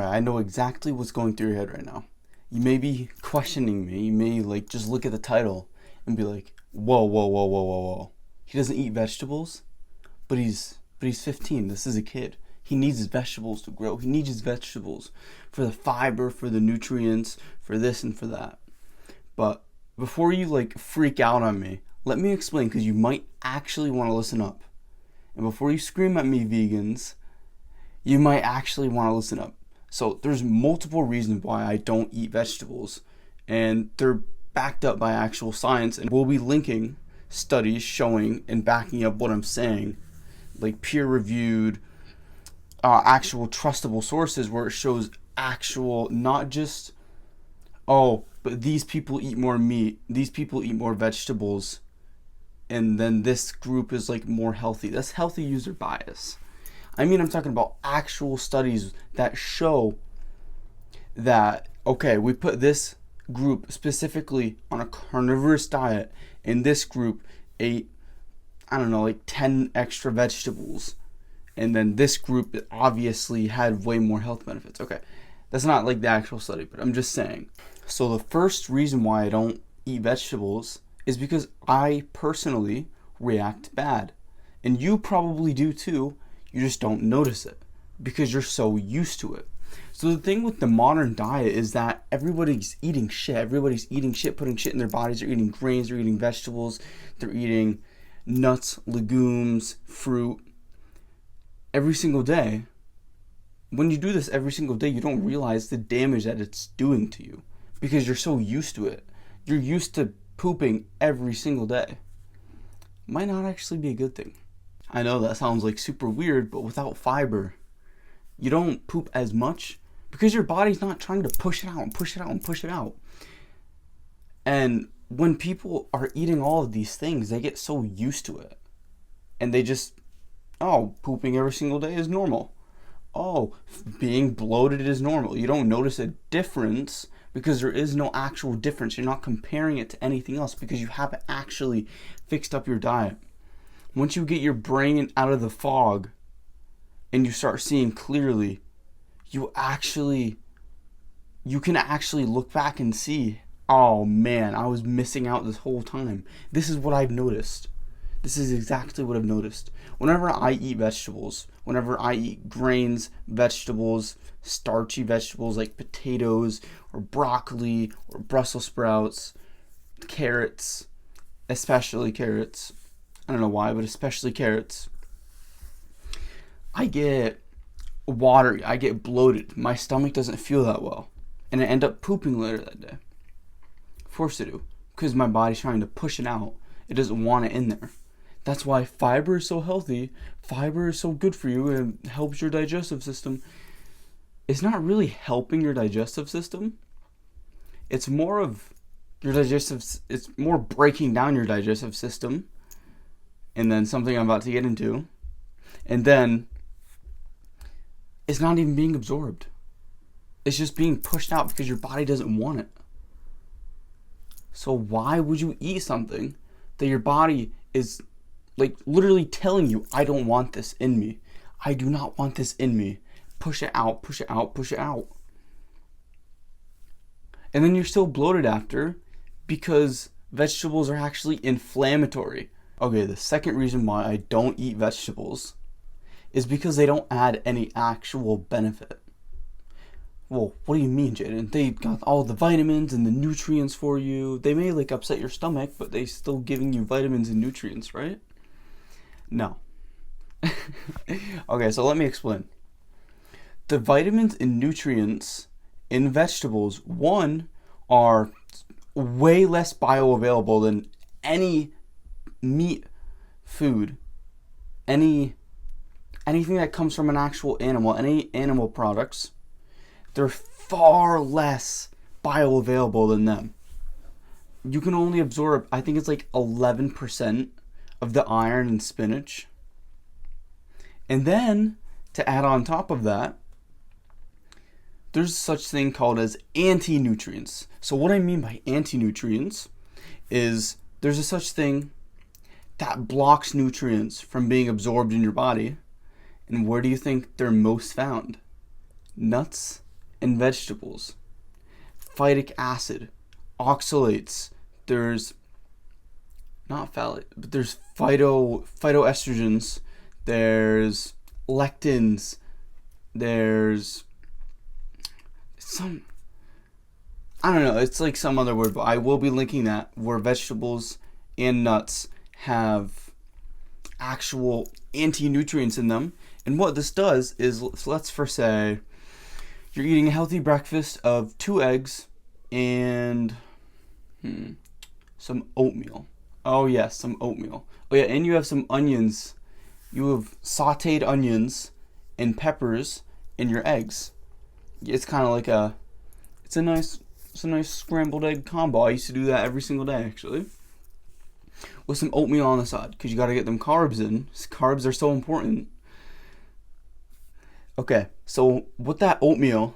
I know exactly what's going through your head right now. You may be questioning me. You may like just look at the title and be like, whoa, whoa, whoa, whoa, whoa, whoa. He doesn't eat vegetables, but he's 15. This is a kid. He needs his vegetables to grow. He needs his vegetables for the fiber, for the nutrients, for this and for that. But before you like freak out on me, let me explain, because you might actually want to listen up. And before you scream at me, vegans, you might actually want to listen up. So there's multiple reasons why I don't eat vegetables, and they're backed up by actual science, and we'll be linking studies showing and backing up what I'm saying, like peer-reviewed, actual trustable sources where it shows actual, not just, oh, but these people eat more meat, these people eat more vegetables, and then this group is like more healthy. That's healthy user bias. I mean, I'm talking about actual studies that show that, okay, we put this group specifically on a carnivorous diet, and this group ate, I don't know, like 10 extra vegetables, and then this group obviously had way more health benefits. Okay, that's not like the actual study, but I'm just saying. So the first reason why I don't eat vegetables is because I personally react bad. And you probably do too. You just don't notice it because you're so used to it. So the thing with the modern diet is that everybody's eating shit. Everybody's eating shit, putting shit in their bodies. They're eating grains, they're eating vegetables, they're eating nuts, legumes, fruit every single day. When you do this every single day, you don't realize the damage that it's doing to you because you're so used to it. You're used to pooping every single day. Might not actually be a good thing. I know that sounds like super weird, but without fiber, you don't poop as much because your body's not trying to push it out and push it out and push it out. And when people are eating all of these things, they get so used to it. And they just, oh, pooping every single day is normal. Oh, being bloated is normal. You don't notice a difference because there is no actual difference. You're not comparing it to anything else because you haven't actually fixed up your diet. Once you get your brain out of the fog and you start seeing clearly, you can actually look back and see, oh man, I was missing out this whole time. This is what I've noticed. This is exactly what I've noticed. Whenever I eat vegetables, whenever I eat grains, vegetables, starchy vegetables like potatoes or broccoli or Brussels sprouts, carrots, especially carrots, I don't know why, but especially carrots, I get watery, I get bloated. My stomach doesn't feel that well. And I end up pooping later that day. Forced to do. Because my body's trying to push it out. It doesn't want it in there. That's why fiber is so healthy. Fiber is so good for you and helps your digestive system. It's not really helping your digestive system. It's more of it's more breaking down your digestive system. And then something I'm about to get into. And then it's not even being absorbed. It's just being pushed out because your body doesn't want it. So why would you eat something that your body is like literally telling you, I don't want this in me. I do not want this in me. Push it out, push it out, push it out. And then you're still bloated after because vegetables are actually inflammatory. Okay, the second reason why I don't eat vegetables is because they don't add any actual benefit. Well, what do you mean, Jaden? They got all the vitamins and the nutrients for you. They may like upset your stomach, but they still giving you vitamins and nutrients, right? No. Okay, so let me explain. The vitamins and nutrients in vegetables, one, are way less bioavailable than any meat food, anything that comes from an actual animal, any animal products, they're far less bioavailable than them. You can only absorb, I think it's like 11% of the iron in spinach. And then, to add on top of that, there's such thing called as anti-nutrients. So what I mean by anti-nutrients is there's a such thing that blocks nutrients from being absorbed in your body. And where do you think they're most found? Nuts in vegetables. Phytic acid, oxalates, there's not phthalate, but there's phytoestrogens, there's lectins, there's some, I don't know, it's like some other word, but I will be linking that, where vegetables and nuts have actual anti-nutrients in them. And what this does is, let's first say you're eating a healthy breakfast of 2 eggs and some oatmeal. Oh yes, some oatmeal. Oh yeah, and you have some onions. You have sauteed onions and peppers in your eggs. It's kind of like it's a nice scrambled egg combo. I used to do that every single day, actually, with some oatmeal on the side, because you got to get them carbs in. Carbs are so important. Okay, so what that oatmeal,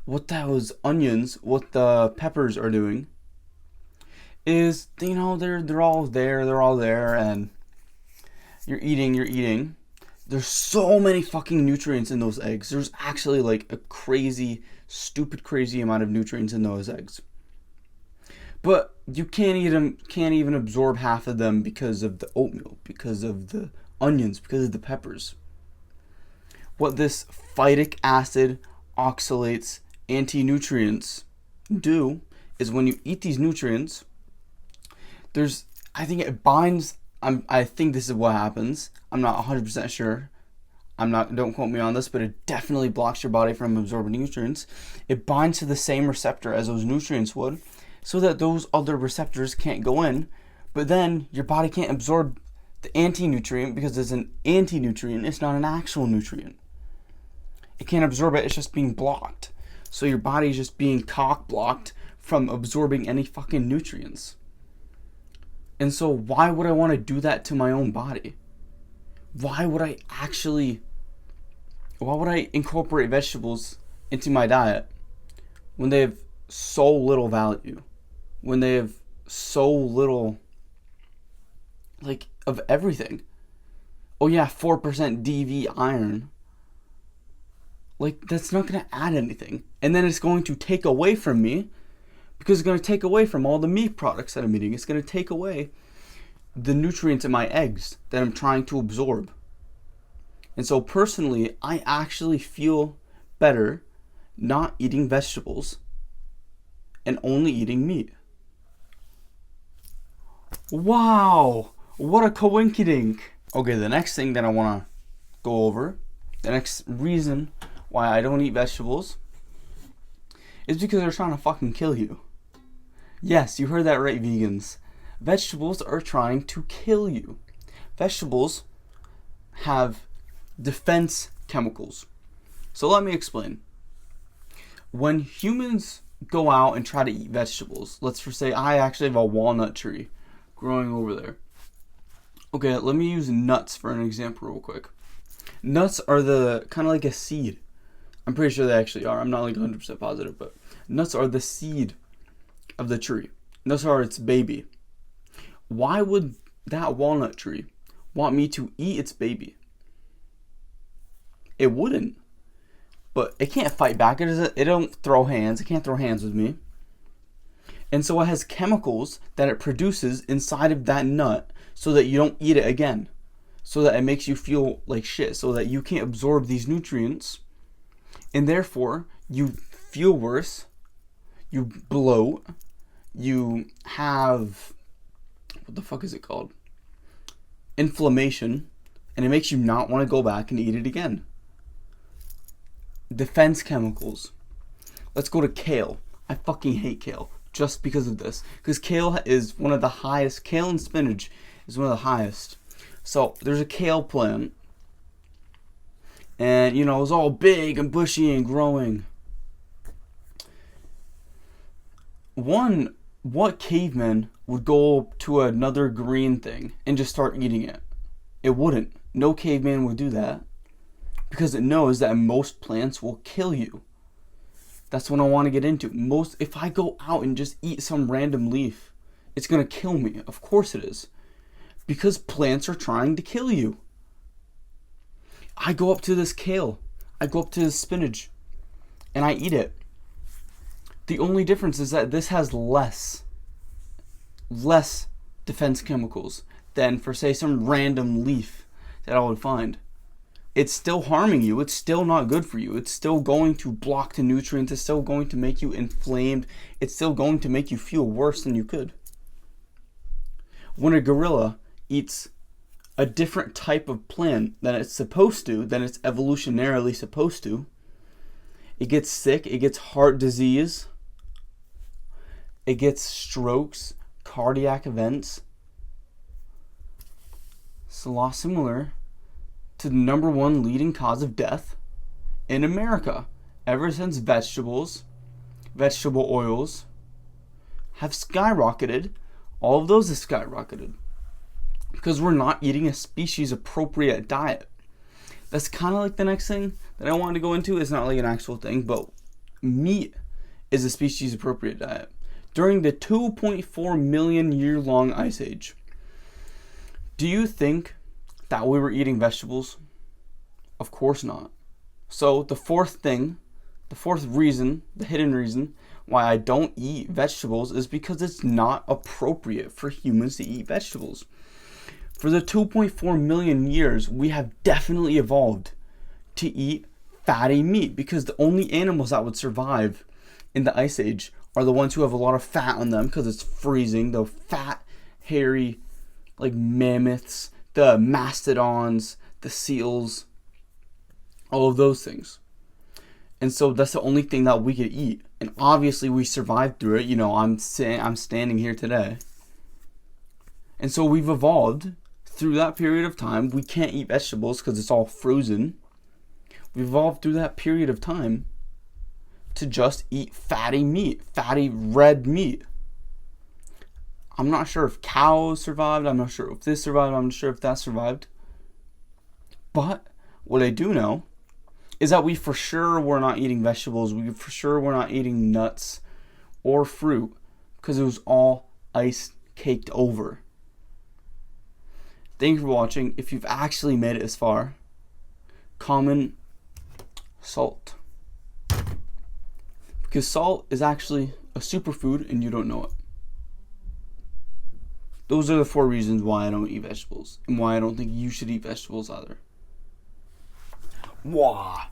what those onions, what the peppers are doing is, you know, they're all there, and you're eating. There's so many fucking nutrients in those eggs. There's actually like a stupid crazy amount of nutrients in those eggs. But you can't even absorb half of them because of the oatmeal, because of the onions, because of the peppers. What this phytic acid, oxalates, anti-nutrients do is, when you eat these nutrients, I think it binds, I think this is what happens. I'm not 100% sure. Don't quote me on this, but it definitely blocks your body from absorbing nutrients. It binds to the same receptor as those nutrients would, so that those other receptors can't go in, but then your body can't absorb the anti-nutrient because it's an anti-nutrient. It's not an actual nutrient. It can't absorb it. It's just being blocked. So your body's just being cock-blocked from absorbing any fucking nutrients. And so why would I want to do that to my own body? Why would I incorporate vegetables into my diet when they have so little value? When they have so little, like, of everything. Oh yeah, 4% DV iron. Like, that's not going to add anything. And then it's going to take away from me, because it's going to take away from all the meat products that I'm eating. It's going to take away the nutrients in my eggs that I'm trying to absorb. And so personally, I actually feel better not eating vegetables and only eating meat. Wow, what a coinkydink. Okay, the next thing that I want to go over, the next reason why I don't eat vegetables, is because they're trying to fucking kill you. Yes, you heard that right, vegans. Vegetables are trying to kill you. Vegetables have defense chemicals. So let me explain. When humans go out and try to eat vegetables, let's just say I actually have a walnut tree growing over there. Okay, let me use nuts for an example real quick. Nuts are the kind of like a seed. I'm pretty sure they actually are. I'm not like 100% positive, but nuts are the seed of the tree. Nuts are its baby. Why would that walnut tree want me to eat its baby? It wouldn't. But it can't fight back. It don't throw hands. It can't throw hands with me. And so it has chemicals that it produces inside of that nut so that you don't eat it again. So that it makes you feel like shit. So that you can't absorb these nutrients. And therefore, you feel worse. You bloat. You have, what the fuck is it called? Inflammation. And it makes you not want to go back and eat it again. Defense chemicals. Let's go to kale. I fucking hate kale just because of this. Because kale is one of the highest. Kale and spinach is one of the highest. So there's a kale plant. And, you know, it's all big and bushy and growing. What caveman would go to another green thing and just start eating it? It wouldn't. No caveman would do that. Because it knows that most plants will kill you. That's what I want to get into. If I go out and just eat some random leaf, it's going to kill me. Of course it is. Because plants are trying to kill you. I go up to this kale. I go up to this spinach. and I eat it. The only difference is that this has less defense chemicals than, for say, some random leaf that I would find. It's still harming you. It's still not good for you. It's still going to block the nutrients. It's still going to make you inflamed. It's still going to make you feel worse than you could. When a gorilla eats a different type of plant than it's supposed to, than it's evolutionarily supposed to, it gets sick, it gets heart disease, it gets strokes, cardiac events. It's a lot similar to the number one leading cause of death in America ever since vegetable oils have skyrocketed. All of those have skyrocketed because we're not eating a species appropriate diet. That's kind of like the next thing that I wanted to go into. It's not like an actual thing, but meat is a species appropriate diet. During the 2.4 million year long ice age, do you think that we were eating vegetables? Of course not. So the fourth reason, the hidden reason why I don't eat vegetables is because it's not appropriate for humans to eat vegetables. For the 2.4 million years, we have definitely evolved to eat fatty meat because the only animals that would survive in the ice age are the ones who have a lot of fat on them because it's freezing. The fat, hairy, like mammoths, the mastodons, the seals, all of those things. And so that's the only thing that we could eat. And obviously we survived through it. You know, I'm standing here today. And so we've evolved through that period of time. We can't eat vegetables because it's all frozen. We've evolved through that period of time to just eat fatty meat, fatty red meat. I'm not sure if cows survived. I'm not sure if this survived. I'm not sure if that survived. But what I do know is that we for sure were not eating vegetables. We for sure were not eating nuts or fruit because it was all ice caked over. Thank you for watching. If you've actually made it this far, comment salt. Because salt is actually a superfood and you don't know it. Those are the 4 reasons why I don't eat vegetables and why I don't think you should eat vegetables either. Wah.